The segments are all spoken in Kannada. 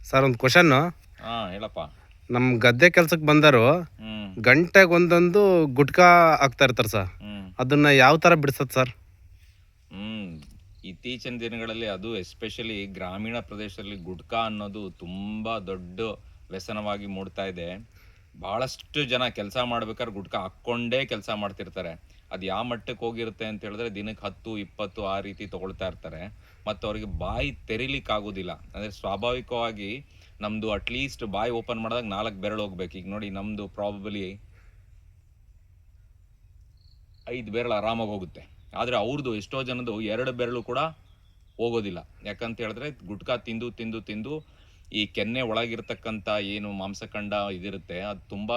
ಸರ್ ಒಂದು ಕ್ವಶನ್ನು. ಹೇಳಪ್ಪ. ನಮ್ಮ ಗದ್ದೆ ಕೆಲ್ಸಕ್ಕೆ ಬಂದರು ಗಂಟೆಗೆ ಒಂದೊಂದು ಗುಟ್ಕಾ ಹಾಕ್ತಾ ಇರ್ತಾರೆ ಸರ್. ಅದನ್ನ ಯಾವ ಥರ ಬಿಡಿಸೋದು ಸರ್? ಇತ್ತೀಚಿನ ದಿನಗಳಲ್ಲಿ ಅದು ಎಸ್ಪೆಷಲಿ ಗ್ರಾಮೀಣ ಪ್ರದೇಶದಲ್ಲಿ ಗುಟ್ಕಾ ಅನ್ನೋದು ತುಂಬ ದೊಡ್ಡ ವ್ಯಸನವಾಗಿ ಮೂಡ್ತಾ ಇದೆ. ಭಾಳಷ್ಟು ಜನ ಕೆಲಸ ಮಾಡ್ಬೇಕಾದ್ರೆ ಗುಟ್ಕಾ ಹಾಕ್ಕೊಂಡೇ ಕೆಲಸ ಮಾಡ್ತಿರ್ತಾರೆ. ಅದು ಯಾವ ಮಟ್ಟಕ್ಕೆ ಹೋಗಿರುತ್ತೆ ಅಂತ ಹೇಳಿದ್ರೆ ದಿನಕ್ಕೆ 10-20 ಆ ರೀತಿ ತಗೊಳ್ತಾ ಇರ್ತಾರೆ. ಮತ್ತು ಅವ್ರಿಗೆ ಬಾಯಿ ತೆರಿಲಿಕ್ಕಾಗೋದಿಲ್ಲ. ಅಂದರೆ ಸ್ವಾಭಾವಿಕವಾಗಿ ನಮ್ಮದು ಅಟ್ಲೀಸ್ಟ್ ಬಾಯಿ ಓಪನ್ ಮಾಡಿದಾಗ 4 ಬೆರಳು ಹೋಗ್ಬೇಕು. ಈಗ ನೋಡಿ, ನಮ್ಮದು ಪ್ರಾಬಬಲಿ 5 ಬೆರಳು ಆರಾಮಾಗಿ ಹೋಗುತ್ತೆ. ಆದರೆ ಅವ್ರದ್ದು ಎಷ್ಟೋ ಜನದ್ದು 2 ಬೆರಳು ಕೂಡ ಹೋಗೋದಿಲ್ಲ. ಯಾಕಂತ ಹೇಳಿದ್ರೆ ಗುಟ್ಕಾ ತಿಂದು ತಿಂದು ತಿಂದು ಈ ಕೆನ್ನೆ ಒಳಗಿರ್ತಕ್ಕಂಥ ಏನು ಮಾಂಸಖಂಡ ಇದಿರುತ್ತೆ ಅದು ತುಂಬ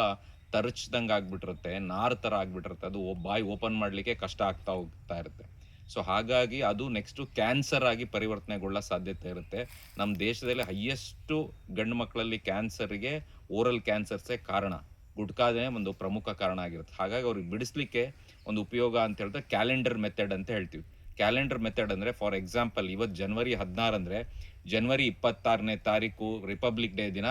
ತರಚ್ದಂಗೆ ಆಗ್ಬಿಟ್ಟಿರುತ್ತೆ, ನಾರು ಥರ ಆಗ್ಬಿಟ್ಟಿರುತ್ತೆ. ಅದು ಬಾಯಿ ಓಪನ್ ಮಾಡಲಿಕ್ಕೆ ಕಷ್ಟ ಆಗ್ತಾ ಹೋಗ್ತಾ ಇರುತ್ತೆ. ಸೊ ಹಾಗಾಗಿ ಅದು ನೆಕ್ಸ್ಟು ಕ್ಯಾನ್ಸರ್ ಆಗಿ ಪರಿವರ್ತನೆಗೊಳ್ಳೋ ಸಾಧ್ಯತೆ ಇರುತ್ತೆ. ನಮ್ಮ ದೇಶದಲ್ಲಿ ಹೈಯೆಸ್ಟು ಗಂಡು ಮಕ್ಕಳಲ್ಲಿ ಕ್ಯಾನ್ಸರ್ಗೆ ಓರಲ್ ಕ್ಯಾನ್ಸರ್ಸೇ ಕಾರಣ. ಗುಟ್ಕಾದೇ ಒಂದು ಪ್ರಮುಖ ಕಾರಣ ಆಗಿರುತ್ತೆ. ಹಾಗಾಗಿ ಅವ್ರಿಗೆ ಬಿಡಿಸ್ಲಿಕ್ಕೆ ಒಂದು ಉಪಯೋಗ ಅಂತ ಹೇಳಿದ್ರೆ ಕ್ಯಾಲೆಂಡರ್ ಮೆಥಡ್ ಅಂತ ಹೇಳ್ತೀವಿ. ಕ್ಯಾಲೆಂಡರ್ ಮೆಥಡ್ ಅಂದರೆ, ಫಾರ್ ಎಕ್ಸಾಂಪಲ್, ಇವತ್ತು ಜನವರಿ 16 ಅಂದರೆ ಜನವರಿ 26ನೇ ತಾರೀಕು ರಿಪಬ್ಲಿಕ್ ಡೇ ದಿನ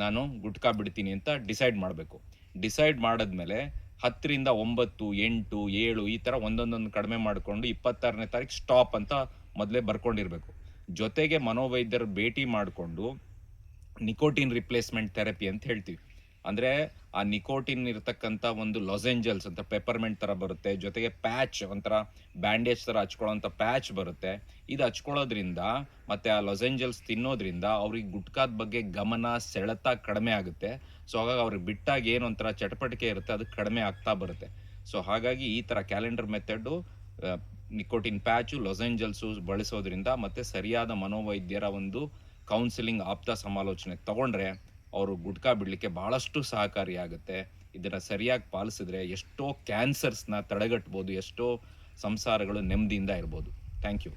ನಾನು ಗುಟ್ಕಾ ಬಿಡ್ತೀನಿ ಅಂತ ಡಿಸೈಡ್ ಮಾಡಬೇಕು. ಡಿಸೈಡ್ ಮಾಡಿದ್ಮೇಲೆ 10ರಿಂದ 9, 8, 7 ಈ ಥರ ಒಂದೊಂದೊಂದು ಕಡಿಮೆ ಮಾಡಿಕೊಂಡು 26ನೇ ತಾರೀಕು ಸ್ಟಾಪ್ ಅಂತ ಮೊದಲೇ ಬರ್ಕೊಂಡಿರಬೇಕು. ಜೊತೆಗೆ ಮನೋವೈದ್ಯರ ಭೇಟಿ ಮಾಡಿಕೊಂಡು ನಿಕೋಟಿನ್ ರಿಪ್ಲೇಸ್ಮೆಂಟ್ ಥೆರಪಿ ಅಂತ ಹೇಳ್ತೀವಿ. ಅಂದರೆ ಆ ನಿಕೋಟಿನ್ ಇರತಕ್ಕಂಥ ಒಂದು ಲೊಸೆಂಜಲ್ಸ್ ಅಂತ ಪೆಪರ್ಮೆಂಟ್ ಥರ ಬರುತ್ತೆ, ಜೊತೆಗೆ ಪ್ಯಾಚ್ ಒಂಥರ ಬ್ಯಾಂಡೇಜ್ ಥರ ಹಚ್ಕೊಳ್ಳೋಂಥ ಪ್ಯಾಚ್ ಬರುತ್ತೆ. ಇದು ಹಚ್ಕೊಳ್ಳೋದ್ರಿಂದ ಮತ್ತು ಆ ಲೊಸೆಂಜಲ್ಸ್ ತಿನ್ನೋದ್ರಿಂದ ಅವ್ರಿಗೆ ಗುಟ್ಕಾದ ಬಗ್ಗೆ ಗಮನ ಸೆಳೆತ ಕಡಿಮೆ ಆಗುತ್ತೆ. ಸೊ ಹಾಗಾಗಿ ಅವ್ರಿಗೆ ಬಿಟ್ಟಾಗ ಏನು ಒಂಥರ ಚಟಪಟಿಕೆ ಇರುತ್ತೆ ಅದು ಕಡಿಮೆ ಆಗ್ತಾ ಬರುತ್ತೆ. ಸೊ ಹಾಗಾಗಿ ಈ ಥರ ಕ್ಯಾಲೆಂಡರ್ ಮೆಥಡು, ನಿಕೋಟಿನ್ ಪ್ಯಾಚು, ಲೊಸೆಂಜಲ್ಸು ಬಳಸೋದ್ರಿಂದ ಮತ್ತು ಸರಿಯಾದ ಮನೋವೈದ್ಯರ ಒಂದು ಕೌನ್ಸಿಲಿಂಗ್, ಆಪ್ತ ಸಮಾಲೋಚನೆ ತಗೊಂಡ್ರೆ ಅವರು ಗುಟ್ಕಾ ಬಿಡಲಿಕ್ಕೆ ಭಾಳಷ್ಟು ಸಹಕಾರಿಯಾಗುತ್ತೆ. ಇದನ್ನು ಸರಿಯಾಗಿ ಪಾಲಿಸಿದ್ರೆ ಎಷ್ಟೋ ಕ್ಯಾನ್ಸರ್ಸ್ನ ತಡೆಗಟ್ಬೋದು, ಎಷ್ಟೋ ಸಂಸಾರಗಳು ನೆಮ್ಮದಿಯಿಂದ ಇರ್ಬೋದು. Thank you.